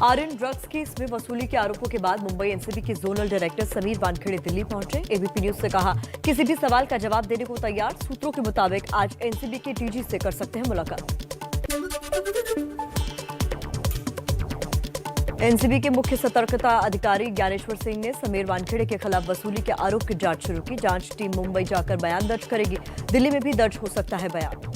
Aryan drugs case में वसूली के आरोपों के बाद मुंबई एनसीबी के जोनल डायरेक्टर समीर वानखेड़े दिल्ली पहुंचे। एबीपी न्यूज से कहा, किसी भी सवाल का जवाब देने को तैयार। सूत्रों के मुताबिक आज एनसीबी के डीजी से कर सकते हैं मुलाकात। एनसीबी के मुख्य सतर्कता अधिकारी ज्ञानेश्वर सिंह ने समीर वानखेड़े के खिलाफ वसूली के आरोप की जांच शुरू की। जांच टीम मुंबई जाकर बयान दर्ज करेगी। दिल्ली में भी दर्ज हो सकता है बयान।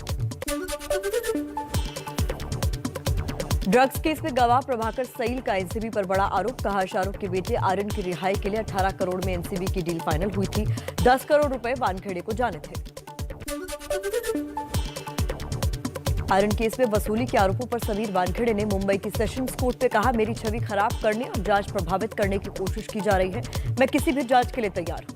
ड्रग्स केस में गवाह प्रभाकर सईल का एनसीबी पर बड़ा आरोप। कहा, शाहरुख के बेटे आर्यन की रिहाई के लिए 18 करोड़ में एनसीबी की डील फाइनल हुई थी। 10 करोड़ रुपए वानखेड़े को जाने थे। आर्यन केस में वसूली के आरोपों पर समीर वानखेड़े ने मुंबई की सेशंस कोर्ट में कहा, मेरी छवि खराब करने और जांच प्रभावित करने की कोशिश की जा रही है। मैं किसी भी जांच के लिए तैयार हूं।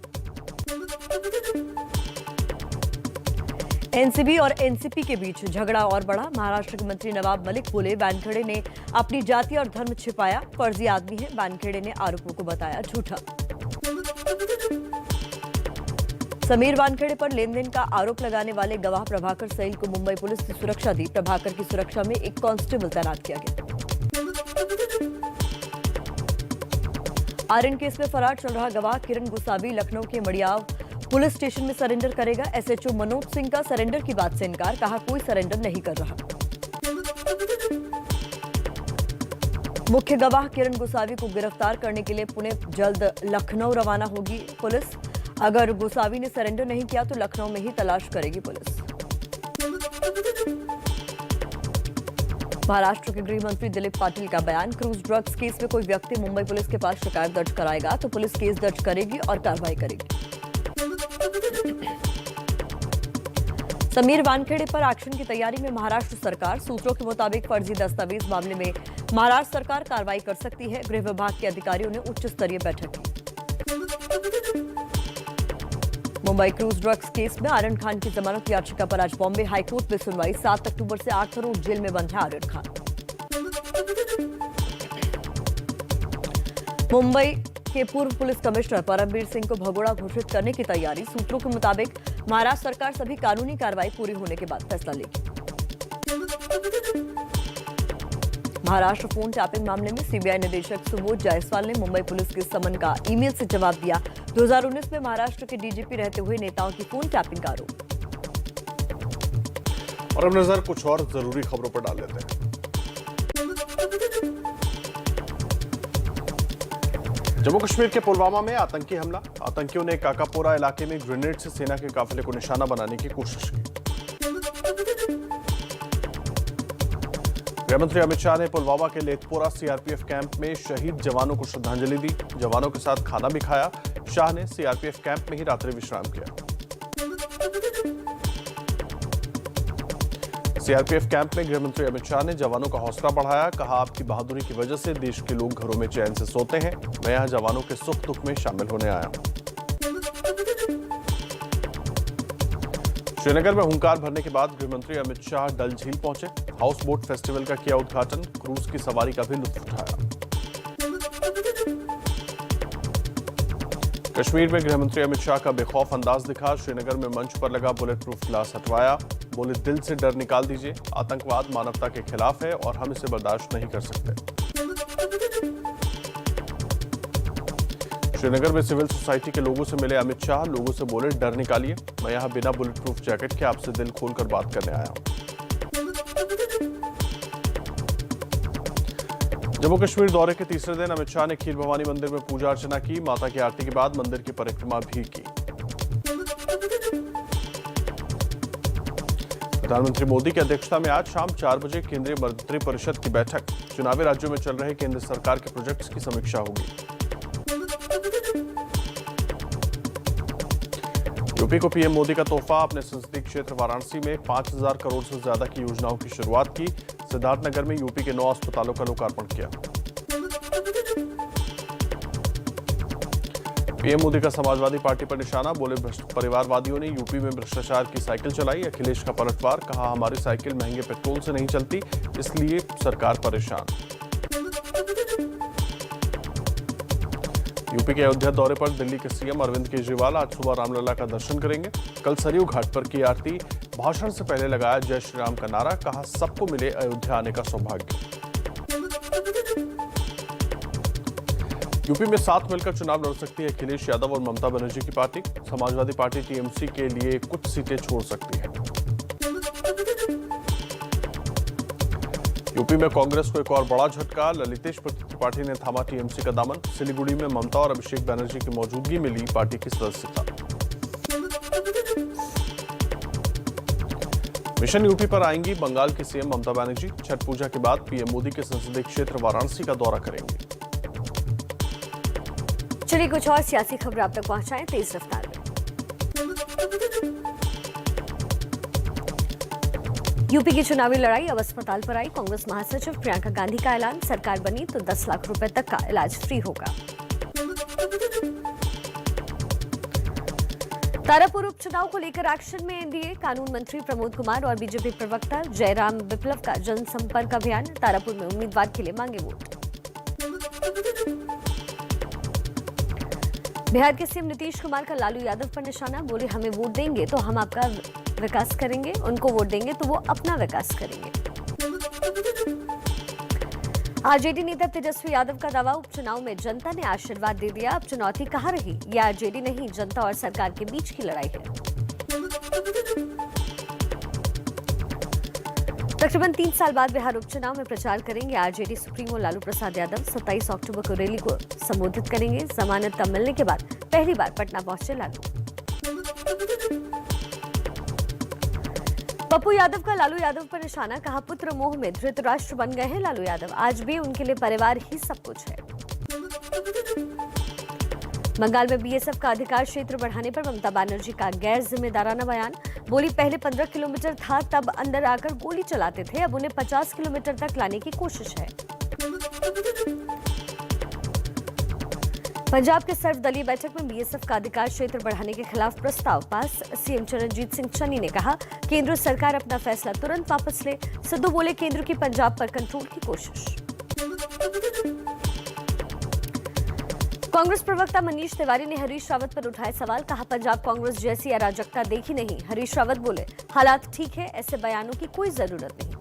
एनसीबी और एनसीपी के बीच झगड़ा और बढ़ा। महाराष्ट्र के मंत्री नवाब मलिक बोले, वानखेड़े ने अपनी जाति और धर्म छिपाया, फर्जी आदमी है। वानखेड़े ने आरोपों को बताया झूठा। समीर वानखेड़े पर लेन देन का आरोप लगाने वाले गवाह प्रभाकर सईल को मुंबई पुलिस ने सुरक्षा दी। प्रभाकर की सुरक्षा में एक कांस्टेबल तैनात किया गया। आर्यन केस में फरार चल रहा गवाह किरण गुसावी लखनऊ के मड़ियाव पुलिस स्टेशन में सरेंडर करेगा। एसएचओ मनोज सिंह का सरेंडर की बात से इनकार। कहा, कोई सरेंडर नहीं कर रहा। मुख्य गवाह किरण गुसावी को गिरफ्तार करने के लिए पुणे जल्द लखनऊ रवाना होगी पुलिस। अगर गोसावी ने सरेंडर नहीं किया तो लखनऊ में ही तलाश करेगी पुलिस। महाराष्ट्र के गृह मंत्री दिलीप पाटिल का बयान, क्रूज ड्रग्स केस में कोई व्यक्ति मुंबई पुलिस के पास शिकायत दर्ज कराएगा तो पुलिस केस दर्ज करेगी और कार्रवाई करेगी। समीर वानखेड़े पर एक्शन की तैयारी में महाराष्ट्र सरकार। सूत्रों के मुताबिक फर्जी दस्तावेज मामले में महाराष्ट्र सरकार कार्रवाई कर सकती है। गृह विभाग के अधिकारियों ने उच्च स्तरीय बैठक की। मुंबई क्रूज ड्रग्स केस में आर्यन खान की जमानत याचिका पर आज बॉम्बे हाईकोर्ट में सुनवाई। 7 अक्टूबर से 8 करोड़ जेल में बंद है आर्यन खान। मुंबई के पूर्व पुलिस कमिश्नर परमवीर सिंह को भगोड़ा घोषित करने की तैयारी। सूत्रों के मुताबिक महाराष्ट्र सरकार सभी कानूनी कार्रवाई पूरी होने के बाद फैसला लेगी। महाराष्ट्र फोन टैपिंग मामले में सीबीआई निदेशक सुबोध जायसवाल ने मुंबई पुलिस के समन का ईमेल से जवाब दिया। 2019 में महाराष्ट्र के डीजीपी रहते हुए नेताओं की फोन टैपिंग का आरोप। और अब नजर कुछ और जरूरी खबरों पर डाल लेते हैं। जम्मू कश्मीर के पुलवामा में आतंकी हमला। आतंकियों ने काकापोरा इलाके में ग्रेनेड से सेना के काफिले को निशाना बनाने की कोशिश की। गृहमंत्री अमित शाह ने पुलवामा के लेथपोरा सीआरपीएफ कैंप में शहीद जवानों को श्रद्धांजलि दी। जवानों के साथ खाना भी खाया। शाह ने सीआरपीएफ कैंप में ही रात्रि विश्राम किया। सीआरपीएफ कैंप में गृहमंत्री अमित शाह ने जवानों का हौसला बढ़ाया। कहा, आपकी बहादुरी की वजह से देश के लोग घरों में चैन से सोते हैं। मैं यहां जवानों के सुख दुख में शामिल होने आया हूं। श्रीनगर में हुंकार भरने के बाद गृहमंत्री अमित शाह डल झील पहुंचे। हाउस बोट फेस्टिवल का किया उद्घाटन। क्रूज की सवारी का भी लुत्फ उठाया। कश्मीर में गृहमंत्री अमित शाह का बेखौफ अंदाज दिखा। श्रीनगर में मंच पर लगा बुलेट प्रूफ ग्लास हटवाया। बोले, दिल से डर निकाल दीजिए। आतंकवाद मानवता के खिलाफ है और हम इसे बर्दाश्त नहीं कर सकते। श्रीनगर में सिविल सोसाइटी के लोगों से मिले अमित शाह। लोगों से बोले, डर निकालिए। मैं यहां बिना बुलेट प्रूफ जैकेट के आपसे दिल खोलकर बात करने आया हूं। जम्मू कश्मीर दौरे के तीसरे दिन अमित शाह ने खीर भवानी मंदिर में पूजा अर्चना की। माता की आरती के बाद मंदिर की परिक्रमा भी की। प्रधानमंत्री मोदी की अध्यक्षता में आज शाम 4 बजे केंद्रीय मंत्रिपरिषद की बैठक। चुनावी राज्यों में चल रहे केंद्र सरकार के प्रोजेक्ट्स की समीक्षा होगी। यूपी को पीएम मोदी का तोहफा। अपने संसदीय क्षेत्र वाराणसी में 5000 करोड़ से ज्यादा की योजनाओं की शुरुआत की। सिद्धार्थनगर में यूपी के 9 अस्पतालों का लोकार्पण किया। पीएम मोदी का समाजवादी पार्टी पर निशाना। बोले, परिवारवादियों ने यूपी में भ्रष्टाचार की साइकिल चलाई। अखिलेश का पलटवार। कहा, हमारी साइकिल महंगे पेट्रोल से नहीं चलती, इसलिए सरकार परेशान। यूपी के अयोध्या दौरे पर दिल्ली के सीएम अरविंद केजरीवाल आज सुबह रामलला का दर्शन करेंगे। कल सरयू घाट पर की आरती। भाषण से पहले लगाया जय श्री राम का नारा, कहा सबको मिले अयोध्या आने का सौभाग्य। यूपी में साथ मिलकर चुनाव लड़ सकती है अखिलेश यादव और ममता बनर्जी की पार्टी। समाजवादी पार्टी टीएमसी के लिए कुछ सीटें छोड़ सकती है। यूपी में कांग्रेस को एक और बड़ा झटका, ललितेश त्रिपाठी ने थामा टीएमसी का दामन। सिलीगुड़ी में ममता और अभिषेक बनर्जी की मौजूदगी में ली पार्टी की सदस्यता। मिशन यूपी पर आएंगी बंगाल की सीएम ममता बनर्जी। छठ पूजा के बाद पीएम मोदी के संसदीय क्षेत्र वाराणसी का दौरा करेंगे। चलिए कुछ और सियासी खबर आप तक पहुंचाएं तेज रफ्तार में। यूपी की चुनावी लड़ाई अब अस्पताल पर आई। कांग्रेस महासचिव प्रियंका गांधी का ऐलान, सरकार बनी तो 10 लाख रुपए तक का इलाज फ्री होगा। तारापुर उपचुनाव को लेकर एक्शन में एनडीए। कानून मंत्री प्रमोद कुमार और बीजेपी प्रवक्ता जयराम विप्लव का जनसंपर्क अभियान। तारापुर में उम्मीदवार के लिए मांगे वोट। बिहार के सीएम नीतीश कुमार का लालू यादव पर निशाना, बोले हमें वोट देंगे तो हम आपका विकास करेंगे, उनको वोट देंगे तो वो अपना विकास करेंगे। आरजेडी नेता तेजस्वी यादव का दावा, उपचुनाव में जनता ने आशीर्वाद दे दिया, अब चुनौती कहां रही। यह आरजेडी नहीं, जनता और सरकार के बीच की लड़ाई है। तकरीबन 3 साल बाद बिहार उपचुनाव में प्रचार करेंगे आरजेडी सुप्रीमो लालू प्रसाद यादव। 27 अक्टूबर को रैली को संबोधित करेंगे। जमानत मिलने के बाद पहली बार पटना पहुंचे लालू। पप्पू यादव का लालू यादव पर निशाना, कहा पुत्र मोह में धृतराष्ट्र बन गए हैं लालू यादव, आज भी उनके लिए परिवार ही सब कुछ है। बंगाल में बीएसएफ का अधिकार क्षेत्र बढ़ाने पर ममता बनर्जी का गैर जिम्मेदाराना बयान, बोली पहले 15 किलोमीटर था तब अंदर आकर गोली चलाते थे, अब उन्हें 50 किलोमीटर तक लाने की कोशिश है। पंजाब के सर्वदलीय बैठक में बीएसएफ का अधिकार क्षेत्र बढ़ाने के खिलाफ प्रस्ताव पास। सीएम चरणजीत सिंह चन्नी ने कहा केंद्र सरकार अपना फैसला तुरंत वापस ले। सिद्धू बोले केंद्र की पंजाब पर कंट्रोल की कोशिश। कांग्रेस प्रवक्ता मनीष तिवारी ने हरीश रावत पर उठाए सवाल, कहा पंजाब कांग्रेस जैसी अराजकता देखी नहीं। हरीश रावत बोले हालात ठीक है, ऐसे बयानों की कोई जरूरत नहीं।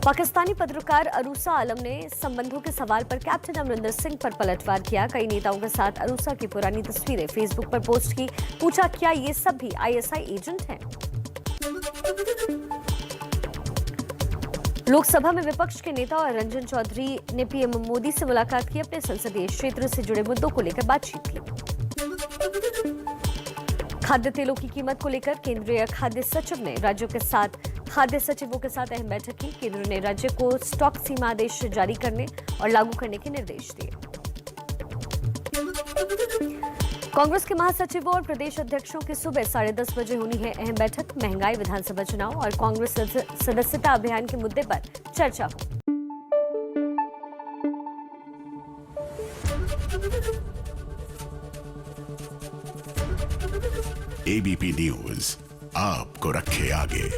पाकिस्तानी पत्रकार अरूसा आलम ने संबंधों के सवाल पर कैप्टन अमरिंदर सिंह पर पलटवार किया। कई नेताओं के साथ अरूसा की पुरानी तस्वीरें फेसबुक पर पोस्ट की, पूछा क्या ये सब भी आईएसआई एजेंट हैं। लोकसभा में विपक्ष के नेता और रंजन चौधरी ने पीएम मोदी से मुलाकात की, अपने संसदीय क्षेत्र से जुड़े मुद्दों को लेकर बातचीत की। खाद्य तेलों की कीमत को लेकर केंद्रीय खाद्य सचिव ने राज्यों के साथ खाद्य सचिवों के साथ अहम बैठक की। केंद्र ने राज्य को स्टॉक सीमा आदेश जारी करने और लागू करने के निर्देश दिए। कांग्रेस के महासचिवों और प्रदेश अध्यक्षों की सुबह 10:30 बजे होनी है अहम बैठक। महंगाई, विधानसभा चुनाव और कांग्रेस सदस्यता अभियान के मुद्दे पर चर्चा हो। एबीपी न्यूज आपको रखे आगे।